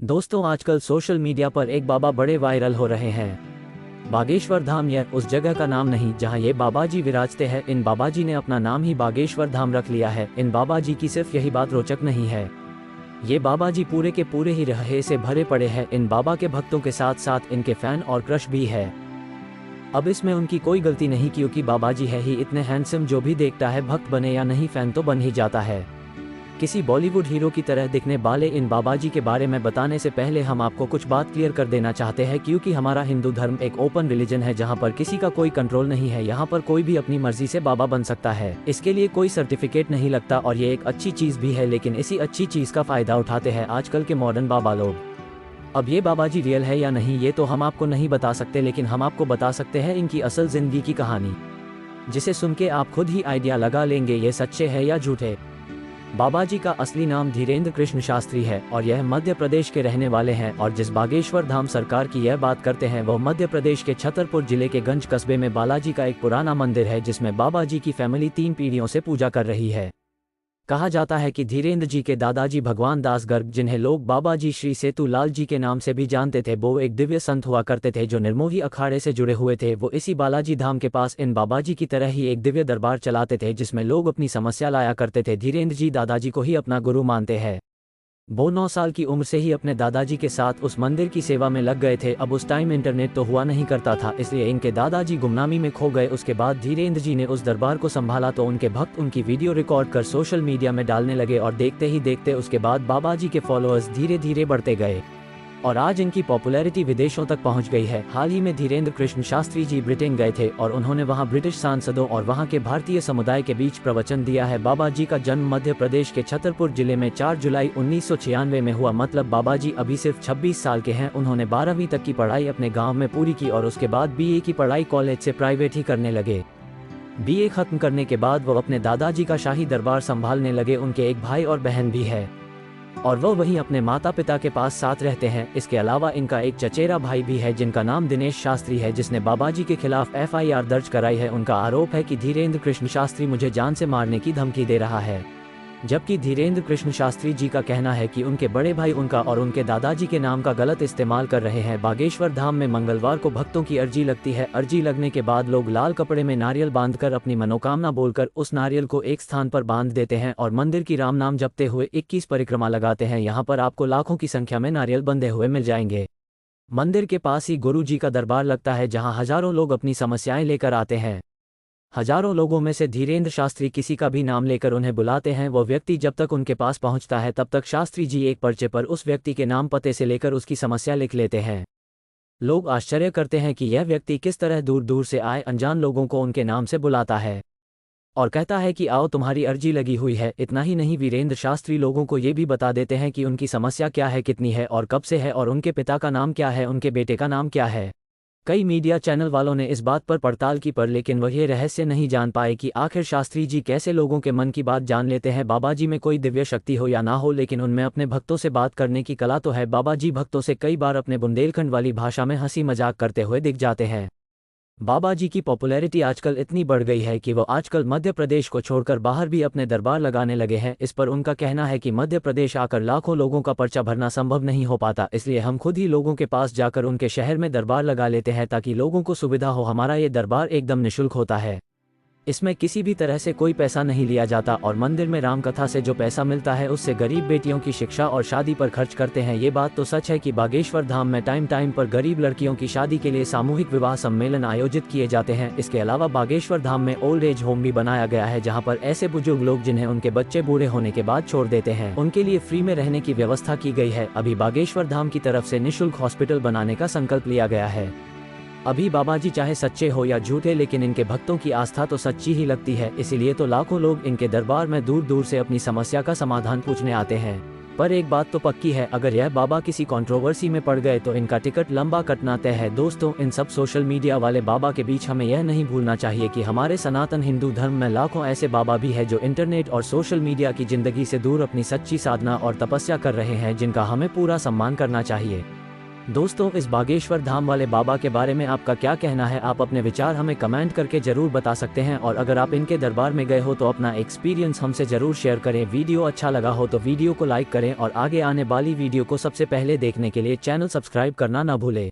दोस्तों, आजकल social media पर एक बाबा बड़े वायरल हो रहे हैं। बागेश्वर धाम यह उस जगह का नाम नहीं जहां ये बाबा जी विराजते हैं। इन बाबा जी ने अपना नाम ही बागेश्वर धाम रख लिया है। इन बाबा जी की सिर्फ यही बात रोचक नहीं है, ये बाबा जी पूरे के पूरे ही रहस्य से भरे पड़े हैं। इन बाबा के भक्तों के साथ साथ इनके फैन और क्रश भी है। अब इसमें उनकी कोई गलती नहीं, क्योंकि बाबा जी है ही इतने हैंडसम, जो भी देखता है भक्त बने या नहीं फैन तो बन ही जाता है। किसी बॉलीवुड हीरो की तरह दिखने वाले इन बाबा जी के बारे में बताने से पहले हम आपको कुछ बात क्लियर कर देना चाहते हैं, क्योंकि हमारा हिंदू धर्म एक ओपन रिलीजन है जहां पर किसी का कोई कंट्रोल नहीं है। यहां पर कोई भी अपनी मर्जी से बाबा बन सकता है, इसके लिए कोई सर्टिफिकेट नहीं लगता और ये एक अच्छी चीज भी है। लेकिन इसी अच्छी चीज का फायदा उठाते हैं आजकल के मॉडर्न बाबा लोग। अब ये बाबा जी रियल है या नहीं ये तो हम आपको नहीं बता सकते, लेकिन हम आपको बता सकते हैं इनकी असल जिंदगी की कहानी, जिसे सुन के आप खुद ही आइडिया लगा लेंगे ये सच्चे है या झूठे। बाबा जी का असली नाम धीरेन्द्र कृष्ण शास्त्री है और यह मध्य प्रदेश के रहने वाले हैं। और जिस बागेश्वर धाम सरकार की यह बात करते हैं वह मध्य प्रदेश के छतरपुर जिले के गंज कस्बे में बालाजी का एक पुराना मंदिर है, जिसमें बाबा जी की फैमिली 3 पीढ़ियों से पूजा कर रही है। कहा जाता है कि धीरेन्द्र जी के दादाजी भगवान दास गर्ग, जिन्हें लोग बाबा जी श्री सेतु लाल जी के नाम से भी जानते थे, वो एक दिव्य संत हुआ करते थे जो निर्मोही अखाड़े से जुड़े हुए थे। वो इसी बालाजी धाम के पास इन बाबा जी की तरह ही एक दिव्य दरबार चलाते थे, जिसमें लोग अपनी समस्या लाया करते थे। धीरेन्द्र जी दादाजी को ही अपना गुरु मानते हैं। वो 9 साल की उम्र से ही अपने दादाजी के साथ उस मंदिर की सेवा में लग गए थे। अब उस टाइम इंटरनेट तो हुआ नहीं करता था, इसलिए इनके दादाजी गुमनामी में खो गए। उसके बाद धीरेन्द्र जी ने उस दरबार को संभाला तो उनके भक्त उनकी वीडियो रिकॉर्ड कर सोशल मीडिया में डालने लगे और देखते ही देखते उसके बाद बाबा जी के फॉलोअर्स धीरे धीरे बढ़ते गए और आज इनकी पॉपुलैरिटी विदेशों तक पहुंच गई है। हाल ही में धीरेन्द्र कृष्ण शास्त्री जी ब्रिटेन गए थे और उन्होंने वहां ब्रिटिश सांसदों और वहां के भारतीय समुदाय के बीच प्रवचन दिया है। बाबा जी का जन्म मध्य प्रदेश के छतरपुर जिले में 4 जुलाई 1996 में हुआ, मतलब बाबा जी अभी सिर्फ 26 साल के हैं। उन्होंने 12वीं तक की पढ़ाई अपने गाँव में पूरी की और उसके बाद BA की पढ़ाई कॉलेज से प्राइवेट ही करने लगे। BA खत्म करने के बाद वो अपने दादाजी का शाही दरबार संभालने लगे। उनके एक भाई और बहन भी है और वो वहीं अपने माता पिता के पास साथ रहते हैं। इसके अलावा इनका एक चचेरा भाई भी है जिनका नाम दिनेश शास्त्री है, जिसने बाबा जी के खिलाफ FIR दर्ज कराई है। उनका आरोप है कि धीरेन्द्र कृष्ण शास्त्री मुझे जान से मारने की धमकी दे रहा है, जबकि धीरेन्द्र कृष्ण शास्त्री जी का कहना है कि उनके बड़े भाई उनका और उनके दादाजी के नाम का गलत इस्तेमाल कर रहे हैं। बागेश्वर धाम में मंगलवार को भक्तों की अर्जी लगती है। अर्जी लगने के बाद लोग लाल कपड़े में नारियल बांधकर अपनी मनोकामना बोलकर उस नारियल को एक स्थान पर बांध देते हैं और मंदिर की राम नाम जपते हुए 21 परिक्रमा लगाते हैं। यहाँ पर आपको लाखों की संख्या में नारियल बंधे हुए मिल जाएंगे। मंदिर के पास ही गुरु जी का दरबार लगता है, जहाँ हजारों लोग अपनी समस्याएं लेकर आते हैं। हजारों लोगों में से धीरेन्द्र शास्त्री किसी का भी नाम लेकर उन्हें बुलाते हैं। वो व्यक्ति जब तक उनके पास पहुंचता है तब तक शास्त्री जी एक पर्चे पर उस व्यक्ति के नाम पते से लेकर उसकी समस्या लिख लेते हैं। लोग आश्चर्य करते हैं कि यह व्यक्ति किस तरह दूर दूर से आए अनजान लोगों को उनके नाम से बुलाता है और कहता है कि आओ तुम्हारी अर्जी लगी हुई है। इतना ही नहीं, वीरेंद्र शास्त्री लोगों को ये भी बता देते हैं कि उनकी समस्या क्या है, कितनी है और कब से है, और उनके पिता का नाम क्या है, उनके बेटे का नाम क्या है। कई मीडिया चैनल वालों ने इस बात पर पड़ताल की लेकिन वह ये रहस्य नहीं जान पाए कि आखिर शास्त्री जी कैसे लोगों के मन की बात जान लेते हैं। बाबा जी में कोई दिव्य शक्ति हो या ना हो, लेकिन उनमें अपने भक्तों से बात करने की कला तो है। बाबा जी भक्तों से कई बार अपने बुंदेलखंड वाली भाषा में हंसी मजाक करते हुए दिख जाते हैं। बाबा जी की पॉपुलैरिटी आजकल इतनी बढ़ गई है कि वो आजकल मध्य प्रदेश को छोड़कर बाहर भी अपने दरबार लगाने लगे हैं। इस पर उनका कहना है कि मध्य प्रदेश आकर लाखों लोगों का पर्चा भरना संभव नहीं हो पाता, इसलिए हम खुद ही लोगों के पास जाकर उनके शहर में दरबार लगा लेते हैं ताकि लोगों को सुविधा हो। हमारा ये दरबार एकदम निःशुल्क होता है, इसमें किसी भी तरह से कोई पैसा नहीं लिया जाता और मंदिर में रामकथा से जो पैसा मिलता है उससे गरीब बेटियों की शिक्षा और शादी पर खर्च करते हैं। ये बात तो सच है कि बागेश्वर धाम में टाइम टाइम पर गरीब लड़कियों की शादी के लिए सामूहिक विवाह सम्मेलन आयोजित किए जाते हैं। इसके अलावा बागेश्वर धाम में ओल्ड एज होम भी बनाया गया है, जहाँ पर ऐसे बुजुर्ग लोग जिन्हें उनके बच्चे बूढ़े होने के बाद छोड़ देते हैं, उनके लिए फ्री में रहने की व्यवस्था की गई है। अभी बागेश्वर धाम की तरफ से निःशुल्क हॉस्पिटल बनाने का संकल्प लिया गया है। अभी बाबा जी चाहे सच्चे हो या झूठे, लेकिन इनके भक्तों की आस्था तो सच्ची ही लगती है, इसीलिए तो लाखों लोग इनके दरबार में दूर दूर से अपनी समस्या का समाधान पूछने आते हैं। पर एक बात तो पक्की है, अगर यह बाबा किसी कंट्रोवर्सी में पड़ गए तो इनका टिकट लंबा कटना तय है। दोस्तों, इन सब सोशल मीडिया वाले बाबा के बीच हमें यह नहीं भूलना चाहिए कि हमारे सनातन हिंदू धर्म में लाखों ऐसे बाबा भी है जो इंटरनेट और सोशल मीडिया की जिंदगी से दूर अपनी सच्ची साधना और तपस्या कर रहे हैं, जिनका हमें पूरा सम्मान करना चाहिए। दोस्तों, इस बागेश्वर धाम वाले बाबा के बारे में आपका क्या कहना है? आप अपने विचार हमें कमेंट करके जरूर बता सकते हैं। और अगर आप इनके दरबार में गए हो तो अपना एक्सपीरियंस हमसे जरूर शेयर करें। वीडियो अच्छा लगा हो तो वीडियो को लाइक करें और आगे आने वाली वीडियो को सबसे पहले देखने के लिए चैनल सब्सक्राइब करना ना भूलें।